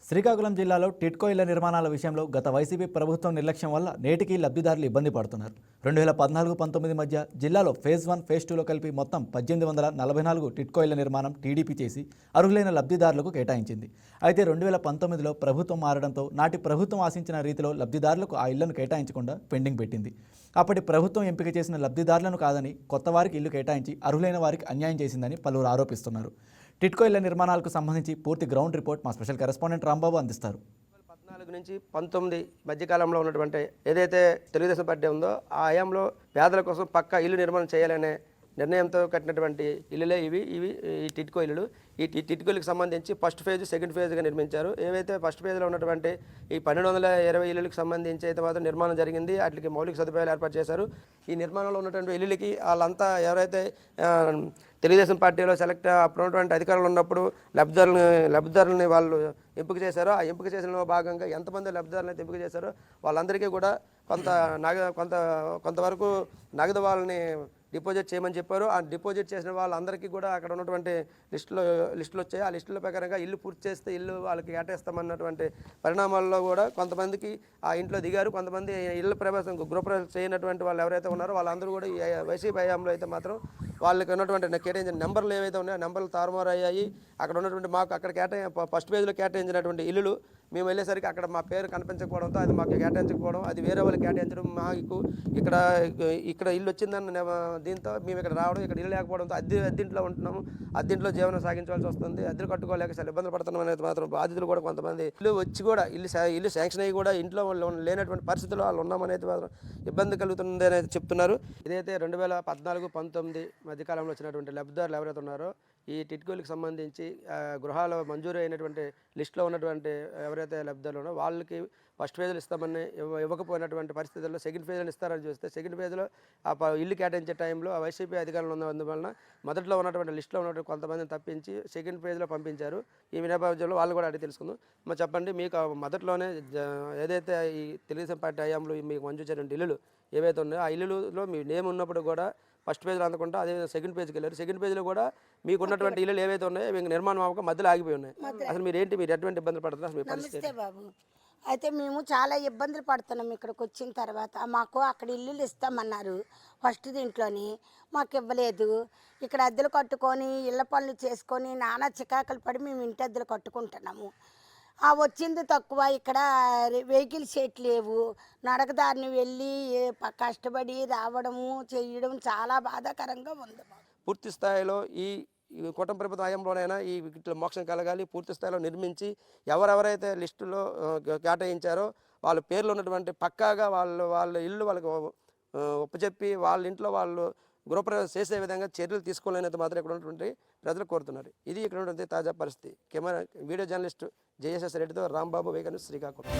శ్రీకాకుళం జిల్లాలో టిడ్కో ఇళ్ల నిర్మాణాల విషయంలో గత వైసీపీ ప్రభుత్వం నిర్లక్ష్యం వల్ల నేటికి లబ్ధిదారులు ఇబ్బంది పడుతున్నారు. 2014-19 మధ్య జిల్లాలో ఫేజ్ 1, ఫేజ్ 2లో కలిపి మొత్తం 1844 టిడ్కో ఇళ్ల నిర్మాణం టీడీపీ చేసి అర్హులైన లబ్ధిదారులకు కేటాయించింది. అయితే 2019లో ప్రభుత్వం మారడంతో నాటి ప్రభుత్వం ఆశించిన రీతిలో లబ్ధిదారులకు ఆ ఇళ్లను కేటాయించకుండా పెండింగ్ పెట్టింది. అప్పటి ప్రభుత్వం ఎంపిక చేసిన లబ్ధిదారులను కాదని కొత్త వారికి ఇల్లు కేటాయించి అర్హులైన వారికి అన్యాయం చేసిందని పలువురు ఆరోపిస్తున్నారు. టిడ్కో ఇళ్ల నిర్మాణాలకు సంబంధించి పూర్తి గ్రౌండ్ రిపోర్ట్ మా స్పెషల్ కరెస్పాండెంట్ రాంబాబు అందిస్తారు. 14 నుంచి 19 మధ్యకాలంలో ఉన్నటువంటి ఏదైతే తెలుగుదేశం పార్టీ ఉందో ఆ హయాంలో పేదల కోసం పక్కా ఇల్లు నిర్మాణం చేయాలనే నిర్ణయంతో కట్టినటువంటి ఇల్లులే ఇవి ఈ టిడ్కో ఇల్లులు. ఈ టిడ్కోలకు సంబంధించి ఫస్ట్ ఫేజ్, సెకండ్ ఫేజ్గా నిర్మించారు. ఏవైతే ఫస్ట్ ఫేజ్లో ఉన్నటువంటి ఈ 1220 ఇల్లులకు సంబంధించి అయితే మాత్రం నిర్మాణం జరిగింది. వాటికి మౌలిక సదుపాయాలు ఏర్పాటు చేశారు. ఈ నిర్మాణంలో ఉన్నటువంటి ఇల్లులకి వాళ్ళంతా ఎవరైతే తెలుగుదేశం పార్టీలో అప్పుడు ఉన్నటువంటి అధికారులు ఉన్నప్పుడు లబ్ధిదారులని వాళ్ళు ఎంపిక చేశారో ఆ ఎంపిక చేసిన భాగంగా ఎంతమంది లబ్ధిదారులను అయితే ఎంపిక చేశారో వాళ్ళందరికీ కూడా కొంతవరకు నగదు వాళ్ళని డిపాజిట్ చేయమని చెప్పారు. ఆ డిపాజిట్ చేసిన వాళ్ళందరికీ కూడా అక్కడ ఉన్నటువంటి లిస్టులు వచ్చాయి. ఆ లిస్టుల ప్రకారంగా ఇల్లు పూర్తి చేస్తే ఇల్లు వాళ్ళకి కేటాయిస్తామన్నటువంటి పరిణామాల్లో కూడా కొంతమందికి ఆ ఇంట్లో దిగారు. కొంతమంది ఇళ్ళ గృహప్రవేశం చేయనటువంటి వాళ్ళు ఎవరైతే ఉన్నారో వాళ్ళందరూ కూడా ఈ వైసీపీ హయాంలో అయితే మాత్రం వాళ్ళకి ఉన్నటువంటి కేటాయించిన నెంబర్లు ఏవైతే ఉన్నాయో నెంబర్లు తారుమారు అయ్యాయి. అక్కడ ఉన్నటువంటి మాకు అక్కడ ఫస్ట్ పేజ్లో కేటాయించినటువంటి ఇల్లులు మేము వెళ్ళేసరికి అక్కడ మా పేరు కనిపించకపోవడంతో అది మాకు కేటాయించకపోవడం, అది వేరే వాళ్ళకి కేటాయించడం, మాకు ఇక్కడ ఇల్లు వచ్చిందని దీంతో మేము ఇక్కడ రావడం, ఇక్కడ ఇల్లు లేకపోవడంతో అద్దెంట్లో ఉంటున్నాము. అద్దెంట్లో జీవనం సాగించవలసి వస్తుంది. అద్దెలు కట్టుకోలేక చాలా ఇబ్బందులు పడుతున్నాం అనేది మాత్రం బాధితులు కూడా కొంతమంది ఇల్లు వచ్చి కూడా ఇల్లు శాంక్షన్ అయ్యి కూడా ఇంట్లో లేనటువంటి పరిస్థితుల్లో వాళ్ళు ఉన్నామనేది మాత్రం ఇబ్బంది కలుగుతుంది అనేది చెప్తున్నారు. ఇదైతే 2014-19 మధ్యకాలంలో వచ్చినటువంటి లబ్ధిదారులు ఎవరైతే ఉన్నారో ఈ టిడ్కోలకు సంబంధించి గృహాలు మంజూరు అయినటువంటి లిస్టులో ఉన్నటువంటి ఎవరైతే లబ్ధిదారులు ఉన్నారో వాళ్ళకి ఫస్ట్ ఫేజ్లో ఇస్తామని ఇవ్వకపోయినటువంటి పరిస్థితుల్లో సెకండ్ ఫేజ్లో ఇస్తారని చూస్తే సెకండ్ ఫేజ్లో ఆ ఇల్లు కేటాయించే టైంలో ఆ వైసీపీ అధికారులు ఉన్నందువలన మొదట్లో ఉన్నటువంటి లిస్టులో ఉన్నటువంటి కొంతమందిని తప్పించి సెకండ్ ఫేజ్లో పంపించారు. ఈ నేపథ్యంలో వాళ్ళు కూడా అడిగి తెలుసుకుందాం. మరి చెప్పండి, మీకు మొదట్లోనే ఏదైతే ఈ తెలుగుదేశం పార్టీ హయాంలో మీకు మంజూరు చేసిన ఇల్లులు ఏవైతే ఉన్నాయో ఆ ఇల్లులో మీ నేమ్ ఉన్నప్పుడు కూడా ఫస్ట్ పేజ్లో అందకుండా అదే సెకండ్ పేజ్కి వెళ్ళారు. సెకండ్ పేజ్లో కూడా మీకు ఉన్నటువంటి ఇల్లులు ఏవైతే ఉన్నాయో మీకు నిర్మాణం అవ్వక మధ్యలో ఆగిపోయి ఉన్నాయి. అసలు మీరు ఎటువంటి ఇబ్బందులు పడుతున్నారు? మీ పరిస్థితి బాబు అయితే మేము చాలా ఇబ్బందులు పడుతున్నాం. ఇక్కడికి వచ్చిన తర్వాత మాకు అక్కడ ఇల్లులు ఇస్తామన్నారు. ఫస్ట్ దీంట్లోని మాకు ఇవ్వలేదు. ఇక్కడ అద్దెలు కట్టుకొని ఇళ్ళ పనులు చేసుకొని నానా చికాకులు పడి మేము ఇంటి అద్దెలు కట్టుకుంటున్నాము. వచ్చింది తక్కువ. ఇక్కడ వెహికల్ షేట్ లేవు. నడకదారిని వెళ్ళి కష్టపడి రావడము చేయడం చాలా బాధాకరంగా ఉంది. పూర్తి స్థాయిలో ఈ కూటమి ప్రభుత్వ హయాంలోనైనా ఈ మోక్షం కలగాలి. పూర్తి స్థాయిలో నిర్మించి ఎవరెవరైతే లిస్టులో కేటాయించారో వాళ్ళ పేర్లు ఉన్నటువంటి పక్కాగా వాళ్ళ ఇల్లు వాళ్ళకి ఒప్పచెప్పి వాళ్ళ ఇంట్లో వాళ్ళు గృహప్రవేశం చేసే విధంగా చర్యలు తీసుకోలేనిది మాత్రం ఇక్కడ ఉన్నటువంటి ప్రజలు కోరుతున్నారు. ఇది ఇక్కడ ఉన్నటువంటి తాజా పరిస్థితి. వీడియో జర్నలిస్ట్ జేఎస్ఎస్ రెడ్డితో రాంబాబు, వేగన్, శ్రీకాకుళం.